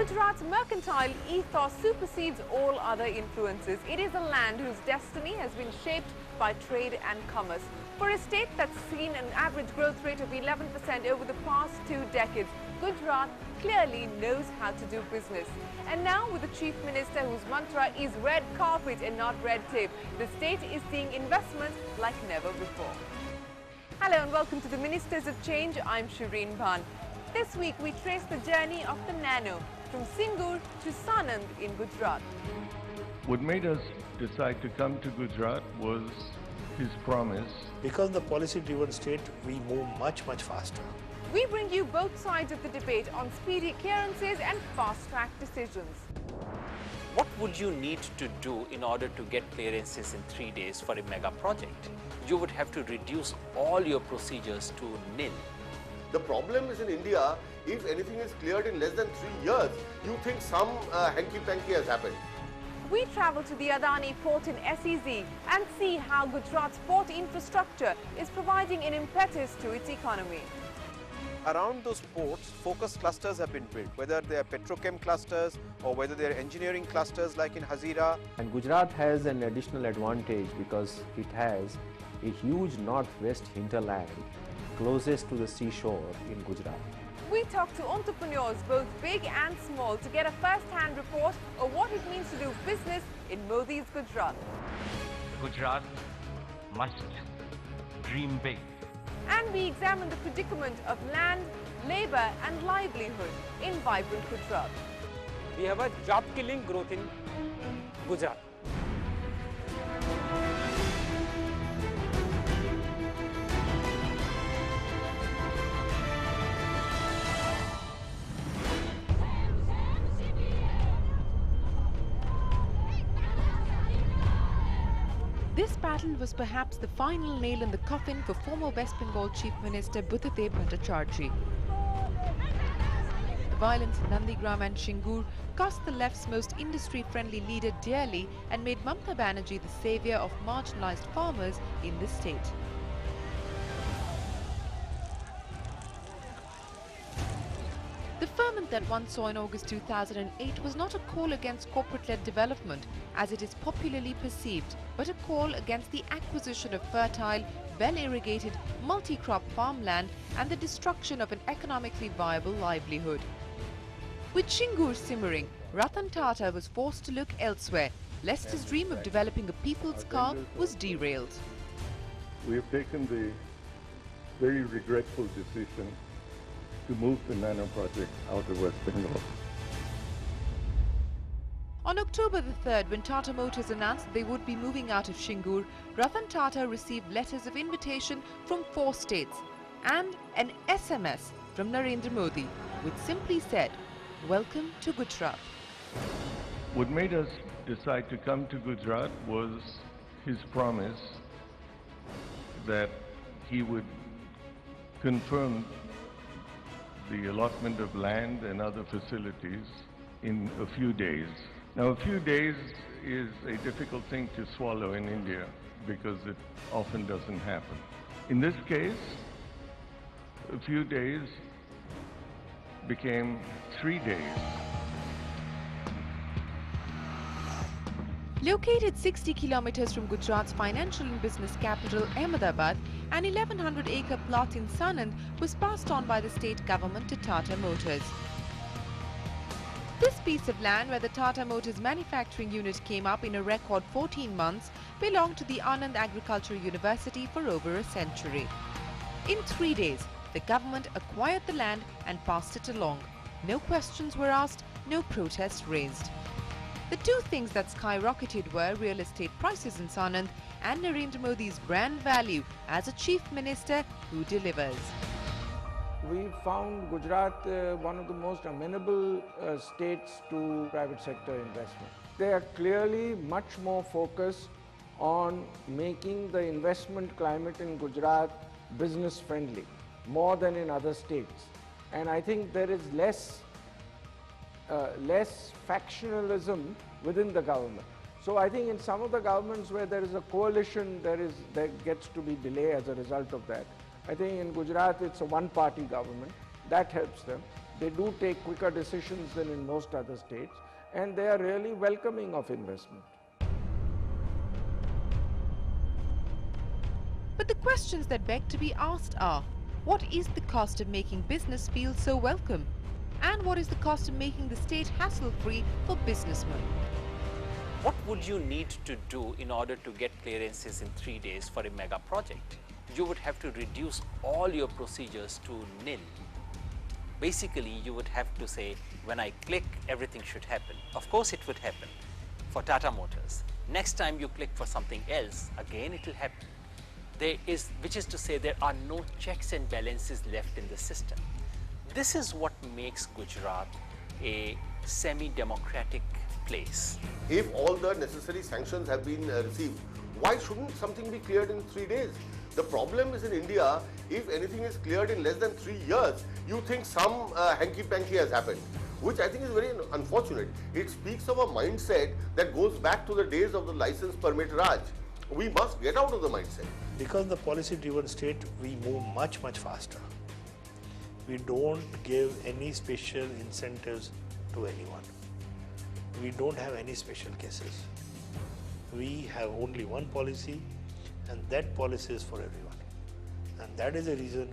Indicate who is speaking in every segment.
Speaker 1: Gujarat's mercantile ethos supersedes all other influences. It is a land whose destiny has been shaped by trade and commerce. For a state that's seen an average growth rate of 11% over the past 2 decades, Gujarat clearly knows how to do business. And now with the Chief Minister whose mantra is red carpet and not red tape, the state is seeing investment like never before. Hello and welcome to the Ministers of Change. I'm Shireen Bhan. This week we trace the journey of the Nano from Singur to Sanand in Gujarat.
Speaker 2: What made us decide to come to Gujarat was his promise.
Speaker 3: Because the policy-driven state, we move much faster.
Speaker 1: We bring you both sides of the debate on speedy clearances and fast-track decisions.
Speaker 4: What would you need to do in order to get clearances in 3 days for a mega project? You would have to reduce all your procedures to nil.
Speaker 5: The problem is in India, if anything is cleared in less than 3 years, you think some hanky-panky has happened.
Speaker 1: We travel to the Adani port in SEZ and see how Gujarat's port infrastructure is providing an impetus to its economy.
Speaker 6: Around those ports, focus clusters have been built, whether they are petrochem clusters or whether they are engineering clusters like in Hazira.
Speaker 7: And Gujarat has an additional advantage because it has a huge northwest hinterland closest to the seashore in Gujarat.
Speaker 1: We talk to entrepreneurs, both big and small, to get a first-hand report of what it means to do business in Modi's Gujarat.
Speaker 8: Gujarat must dream big.
Speaker 1: And we examine the predicament of land, labour and livelihood in vibrant Gujarat.
Speaker 9: We have a job-killing growth in Gujarat.
Speaker 1: This battle was perhaps the final nail in the coffin for former West Bengal Chief Minister Buddhadev Bhattacharjee. The violence in Nandigram and Singur cost the left's most industry-friendly leader dearly and made Mamata Banerjee the saviour of marginalised farmers in the state. The ferment that one saw in August 2008 was not a call against corporate-led development, as it is popularly perceived, but a call against the acquisition of fertile, well-irrigated, multi-crop farmland and the destruction of an economically viable livelihood. With Singur simmering, Ratan Tata was forced to look elsewhere, lest his dream of developing a people's car was derailed.
Speaker 2: We have taken the very regretful decision to move the Nano project out of West Bengal.
Speaker 1: On October the 3rd, when Tata Motors announced they would be moving out of Singur, Ratan Tata received letters of invitation from 4 states and an SMS from Narendra Modi, which simply said, "Welcome to Gujarat."
Speaker 2: What made us decide to come to Gujarat was his promise that he would confirm the allotment of land and other facilities in a few days. Now, a few days is a difficult thing to swallow in India because it often doesn't happen. In this case, a few days became 3 days.
Speaker 1: Located 60 kilometers from Gujarat's financial and business capital Ahmedabad, an 1100-acre plot in Sanand was passed on by the state government to Tata Motors. This piece of land, where the Tata Motors manufacturing unit came up in a record 14 months, belonged to the Anand Agricultural University for over a century. In 3 days, the government acquired the land and passed it along. No questions were asked, no protests raised. The two things that skyrocketed were real estate prices in Sanand and Narendra Modi's brand value as a chief minister who delivers.
Speaker 9: We found Gujarat one of the most amenable states to private sector investment. They are clearly much more focused on making the investment climate in Gujarat business friendly, more than in other states. And I think there is less factionalism within the government. So I think in some of the governments where there is a coalition, there gets to be delay as a result of that. I think in Gujarat it's a one-party government. That helps them. They do take quicker decisions than in most other states, and they are really welcoming of investment.
Speaker 1: But the questions that beg to be asked are, what is the cost of making business feel so welcome? And what is the cost of making the state hassle-free for businessmen?
Speaker 4: What would you need to do in order to get clearances in 3 days for a mega project? You would have to reduce all your procedures to nil. Basically, you would have to say, when I click, everything should happen. Of course, it would happen for Tata Motors. Next time you click for something else, again it will happen. Which is to say, there are no checks and balances left in the system. This is what makes Gujarat a semi-democratic place.
Speaker 5: If all the necessary sanctions have been received, why shouldn't something be cleared in 3 days? The problem is in India, if anything is cleared in less than 3 years, you think some hanky-panky has happened, which I think is very unfortunate. It speaks of a mindset that goes back to the days of the license permit Raj. We must get out of the mindset.
Speaker 3: Because the policy-driven state, we move much faster. We don't give any special incentives to anyone. We don't have any special cases. We have only one policy, and that policy is for everyone. And that is the reason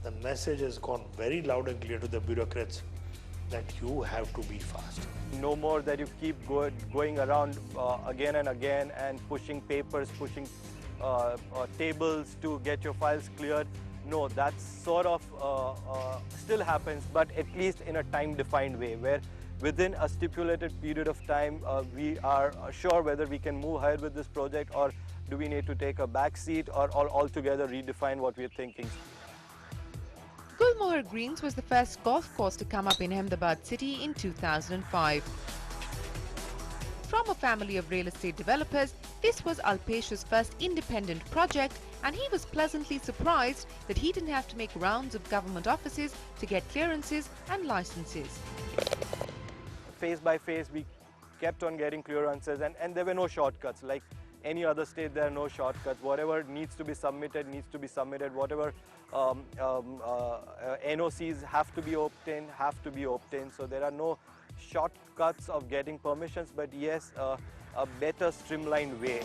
Speaker 3: the message has gone very loud and clear to the bureaucrats that you have to be fast.
Speaker 10: No more that you keep going around again and again and pushing papers, pushing tables to get your files cleared. No, that sort of still happens, but at least in a time-defined way, where within a stipulated period of time, we are sure whether we can move ahead with this project, or do we need to take a back seat, or altogether redefine what we are thinking.
Speaker 1: Gulmohar Greens was the first golf course to come up in Ahmedabad city in 2005. From a family of real estate developers, this was Alpesh's first independent project, and he was pleasantly surprised that he didn't have to make rounds of government offices to get clearances and licenses.
Speaker 10: Phase by phase, we kept on getting clearances, and there were no shortcuts. Like any other state, there are no shortcuts. Whatever needs to be submitted needs to be submitted. Whatever NOCs have to be obtained. So there are no shortcuts of getting permissions, but yes, a better streamlined way.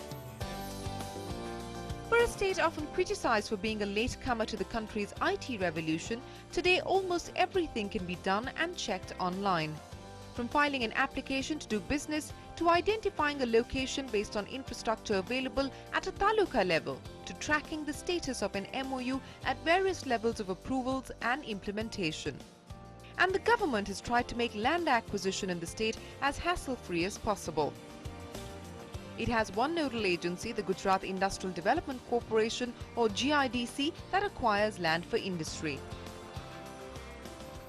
Speaker 1: For a state often criticized for being a latecomer to the country's IT revolution, today almost everything can be done and checked online. From filing an application to do business, to identifying a location based on infrastructure available at a taluka level, to tracking the status of an MOU at various levels of approvals and implementation. And the government has tried to make land acquisition in the state as hassle-free as possible. It has one nodal agency, the Gujarat Industrial Development Corporation, or GIDC, that acquires land for industry.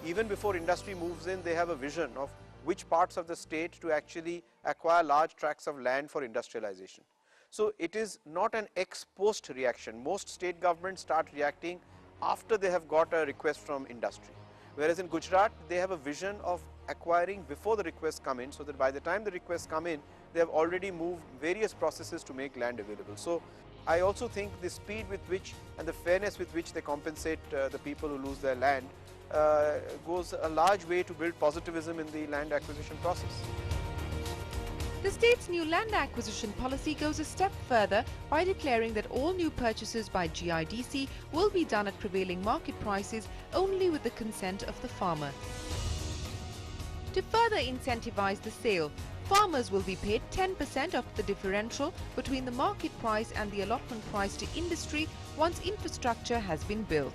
Speaker 6: Even before industry moves in, they have a vision of which parts of the state to actually acquire large tracts of land for industrialization. So it is not an ex-post reaction. Most state governments start reacting after they have got a request from industry. Whereas in Gujarat, they have a vision of acquiring before the requests come in, so that by the time the requests come in, they have already moved various processes to make land available. So I also think the speed with which and the fairness with which they compensate the people who lose their land goes a large way to build positivism in the land acquisition process.
Speaker 1: The state's new land acquisition policy goes a step further by declaring that all new purchases by GIDC will be done at prevailing market prices only with the consent of the farmer. To further incentivize the sale, farmers will be paid 10% of the differential between the market price and the allotment price to industry once infrastructure has been built.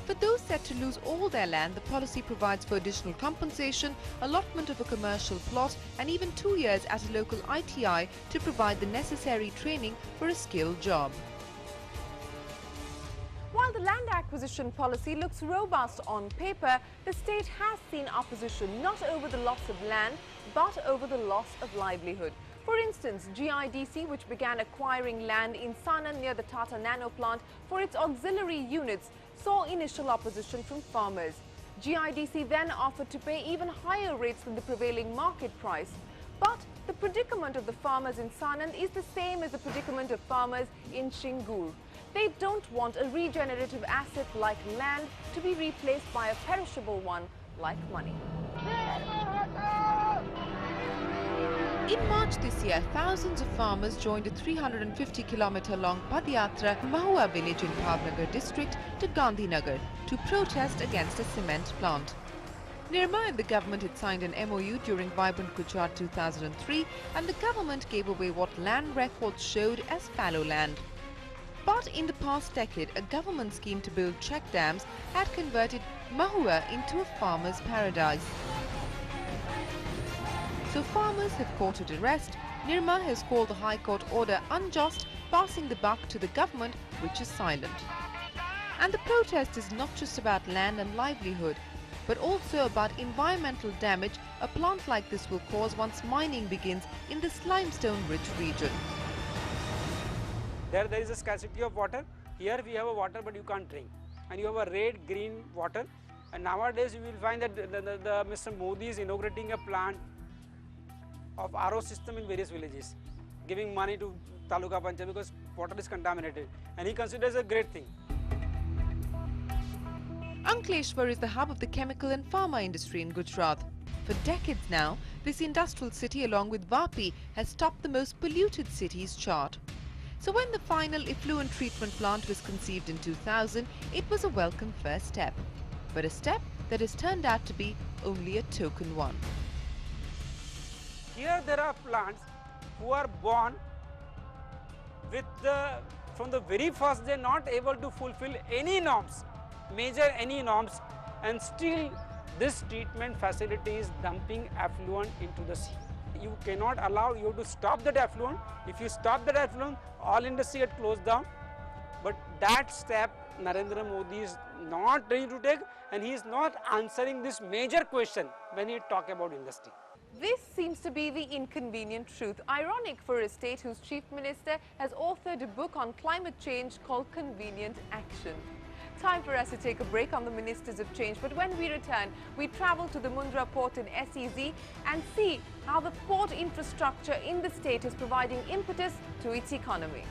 Speaker 1: For those set to lose all their land, the policy provides for additional compensation, allotment of a commercial plot, and even 2 years at a local ITI to provide the necessary training for a skilled job. While the land acquisition policy looks robust on paper, the state has seen opposition not over the loss of land, but over the loss of livelihood. For instance, GIDC, which began acquiring land in Sanand near the Tata Nano plant for its auxiliary units, saw initial opposition from farmers. GIDC then offered to pay even higher rates than the prevailing market price. But the predicament of the farmers in Sanand is the same as the predicament of farmers in Singur. They don't want a regenerative asset like land to be replaced by a perishable one, like money. In March this year, thousands of farmers joined a 350-kilometer-long Padyatra in Mahua village in Bhavnagar district to Gandhinagar to protest against a cement plant. Nirma and the government had signed an MOU during Vibrant Gujarat 2003, and the government gave away what land records showed as fallow land. But in the past decade, a government scheme to build check dams had converted Mahua into a farmer's paradise. So farmers have courted arrest. Nirma has called the High Court order unjust, passing the buck to the government, which is silent. And the protest is not just about land and livelihood, but also about environmental damage a plant like this will cause once mining begins in this limestone-rich region.
Speaker 11: There is a scarcity of water. Here we have a water, but you can't drink. And you have a red, green water. And nowadays you will find that Mr. Modi is inaugurating a plant of RO system in various villages, giving money to Taluka Panchayat because water is contaminated. And he considers a great thing.
Speaker 1: Ankleshwar is the hub of the chemical and pharma industry in Gujarat. For decades now, this industrial city along with Vapi has topped the most polluted cities chart. So when the final effluent treatment plant was conceived in 2000, it was a welcome first step. But a step that has turned out to be only a token one.
Speaker 11: Here there are plants who are born with from the very first day not able to fulfill any norms, major any norms, and still this treatment facility is dumping effluent into the sea. You cannot allow, you have to stop that effluent. If you stop that effluent, all industry get closed down. But that step Narendra Modi is not ready to take, and he is not answering this major question when he talk about industry.
Speaker 1: This seems to be the inconvenient truth. Ironic for a state whose chief minister has authored a book on climate change called Convenient Action. Time for us to take a break on the Ministers of Change, but when we return, we travel to the Mundra port in SEZ and see how the port infrastructure in the state is providing impetus to its economy.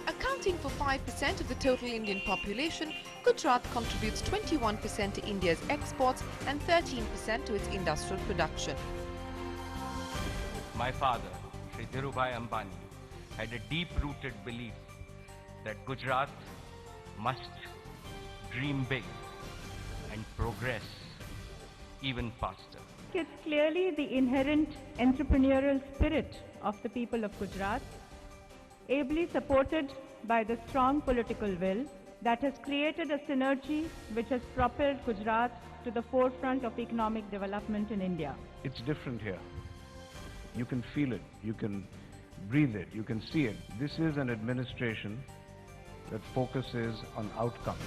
Speaker 1: Accounting for 5% of the total Indian population, Gujarat contributes 21% to India's exports and 13% to its industrial production.
Speaker 8: My father, Shri Dhirubhai Ambani, had a deep-rooted belief that Gujarat must dream big and progress even faster.
Speaker 12: It's clearly the inherent entrepreneurial spirit of the people of Gujarat, ably supported by the strong political will that has created a synergy which has propelled Gujarat to the forefront of economic development in India.
Speaker 13: It's different here. You can feel it, you can breathe it, you can see it. This is an administration that focuses on outcomes.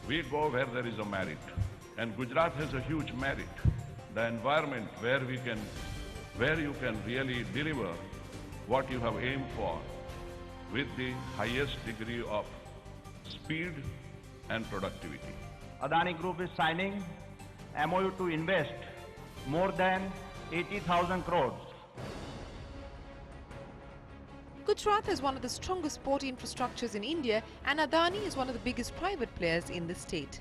Speaker 2: We go where there is a merit, and Gujarat has a huge merit. The environment where you can really deliver what you have aimed for with the highest degree of speed and productivity.
Speaker 14: Adani Group is signing MOU to invest more than 80,000 crores.
Speaker 1: Gujarat has one of the strongest port infrastructures in India, and Adani is one of the biggest private players in the state.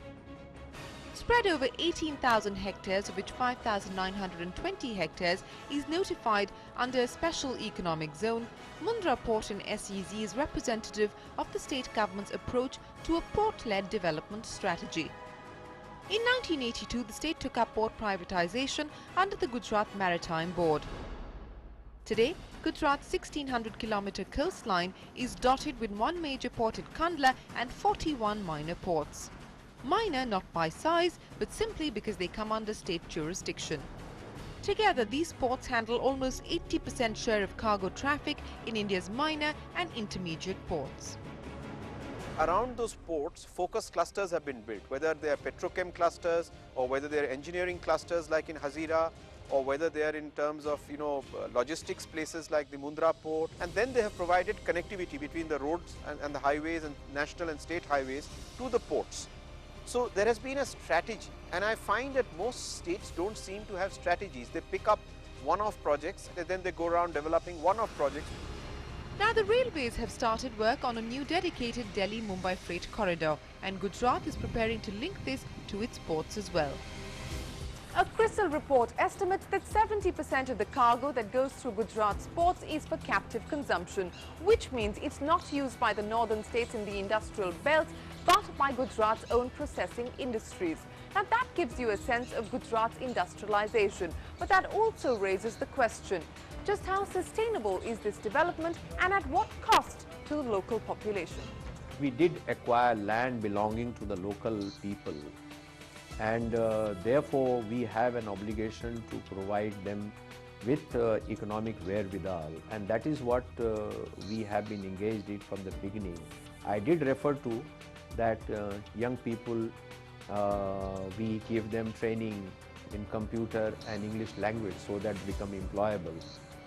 Speaker 1: Spread over 18,000 hectares, of which 5,920 hectares is notified under a special economic zone, Mundra Port in SEZ is representative of the state government's approach to a port-led development strategy. In 1982, the state took up port privatization under the Gujarat Maritime Board. Today, Gujarat's 1600-kilometer coastline is dotted with one major port at Kandla and 41 minor ports. Minor not by size, but simply because they come under state jurisdiction. Together, these ports handle almost 80% share of cargo traffic in India's minor and intermediate ports.
Speaker 6: Around those ports, focus clusters have been built, whether they are petrochem clusters or whether they are engineering clusters like in Hazira, or whether they are in terms of logistics places like the Mundra port, and then they have provided connectivity between the roads and the highways and national and state highways to the ports. So there has been a strategy, and I find that most states don't seem to have strategies. They pick up one-off projects and then they go around developing one-off projects.
Speaker 1: Now the railways have started work on a new dedicated Delhi-Mumbai freight corridor, and Gujarat is preparing to link this to its ports as well. A CRISIL report estimates that 70% of the cargo that goes through Gujarat's ports is for captive consumption, which means it's not used by the northern states in the industrial belt, but by Gujarat's own processing industries. Now that gives you a sense of Gujarat's industrialization, but that also raises the question, just how sustainable is this development and at what cost to the local population?
Speaker 7: We did acquire land belonging to the local people, and therefore we have an obligation to provide them with economic wherewithal, and that is what we have been engaged in from the beginning. I did refer to that young people, we give them training in computer and English language so that they become employable.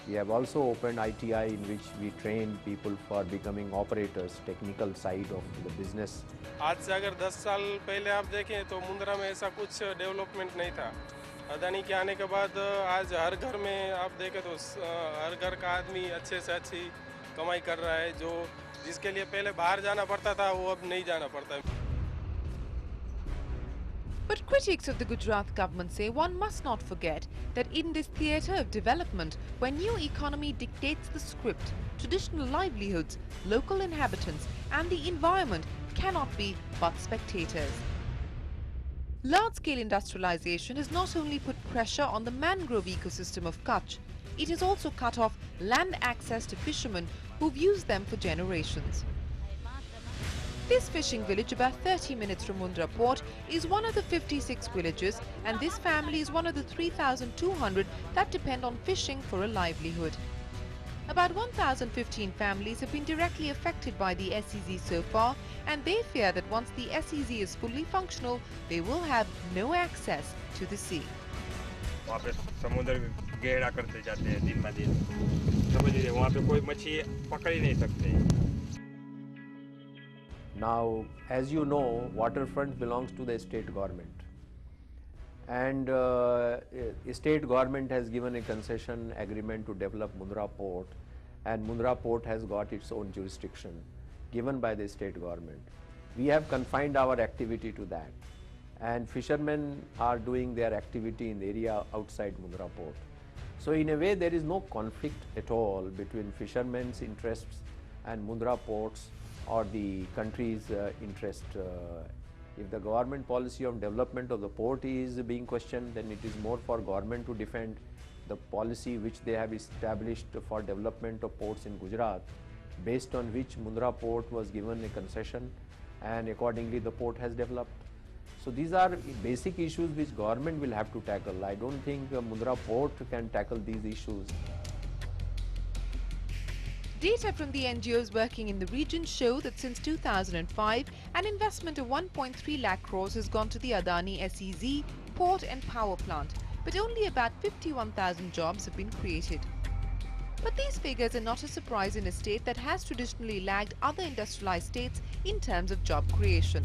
Speaker 7: We have also opened ITI in which we train people for becoming operators, technical side of the business.
Speaker 15: आज से अगर 10 साल पहले आप देखें तो मुंद्रा में ऐसा कुछ डेवलपमेंट नहीं था। अदानी के आने के बाद आज हर घर में आप देखें तो हर घर का आदमी अच्छे से अच्छी कमाई कर रहा है, जो जिसके लिए पहले बाहर जाना पड़ता था वो अब नहीं जाना पड़ता।
Speaker 1: But critics of the Gujarat government say one must not forget that in this theatre of development, where new economy dictates the script, traditional livelihoods, local inhabitants and the environment cannot be but spectators. Large-scale industrialization has not only put pressure on the mangrove ecosystem of Kutch, it has also cut off land access to fishermen who've used them for generations. This fishing village, about 30 minutes from Mundra port, is one of the 56 villages, and this family is one of the 3,200 that depend on fishing for a livelihood. About 1,015 families have been directly affected by the SEZ so far, and they fear that once the SEZ is fully functional, they will have no access to the sea.
Speaker 16: वहाँ पे समुद्र गहरा करते जाते हैं दिन ब दिन, समझिए वहाँ पे कोई मछली पकड़ ही नहीं सकते।
Speaker 7: Now, as you know, waterfront belongs to the state government, and state government has given a concession agreement to develop Mundra port, and Mundra port has got its own jurisdiction given by the state government. We have confined our activity to that, and fishermen are doing their activity in the area outside Mundra port. So in a way there is no conflict at all between fishermen's interests and Mundra ports or the country's interest. If the government policy of development of the port is being questioned, then it is more for government to defend the policy which they have established for development of ports in Gujarat, based on which Mundra port was given a concession, and accordingly the port has developed. So these are basic issues which government will have to tackle. I don't think Mundra port can tackle these issues.
Speaker 1: Data from the NGOs working in the region show that since 2005, an investment of 1.3 lakh crores has gone to the Adani SEZ, port and power plant, but only about 51,000 jobs have been created. But these figures are not a surprise in a state that has traditionally lagged other industrialized states in terms of job creation.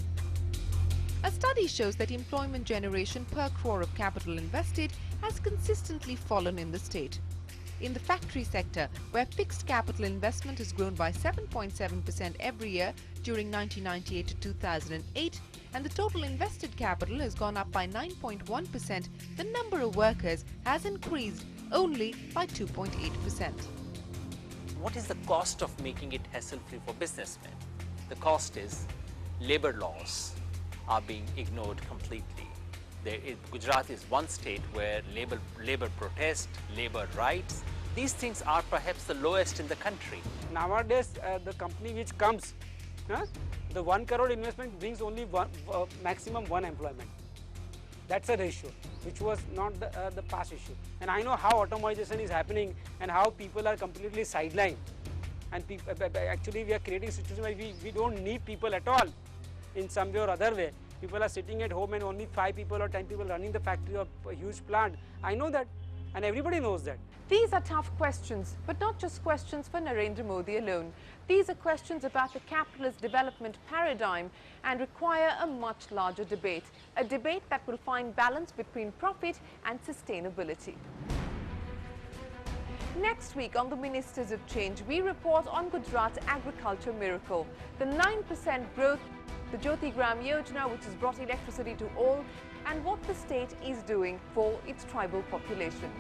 Speaker 1: A study shows that employment generation per crore of capital invested has consistently fallen in the state. In the factory sector, where fixed capital investment has grown by 7.7% every year during 1998 to 2008, and the total invested capital has gone up by 9.1%, the number of workers has increased only by 2.8%.
Speaker 4: What is the cost of making it hassle-free for businessmen? The cost is labor laws are being ignored completely. Gujarat is one state where labor protest, labor rights these things are perhaps the lowest in the country.
Speaker 11: Nowadays, the company which comes, the 1 crore investment brings only maximum one employment. That's a ratio, which was not the past issue. And I know how automation is happening and how people are completely sidelined. And actually, we are creating a situation where we don't need people at all in some way or other way. People are sitting at home and only 5 people or 10 people running the factory of a huge plant. I know that, and everybody knows that.
Speaker 1: These are tough questions, but not just questions for Narendra Modi alone. These are questions about the capitalist development paradigm and require a much larger debate, a debate that will find balance between profit and sustainability. Next week on the Ministers of Change, we report on Gujarat's agriculture miracle, the 9% growth, the Jyoti Gram Yojana, which has brought electricity to all, and what the state is doing for its tribal population.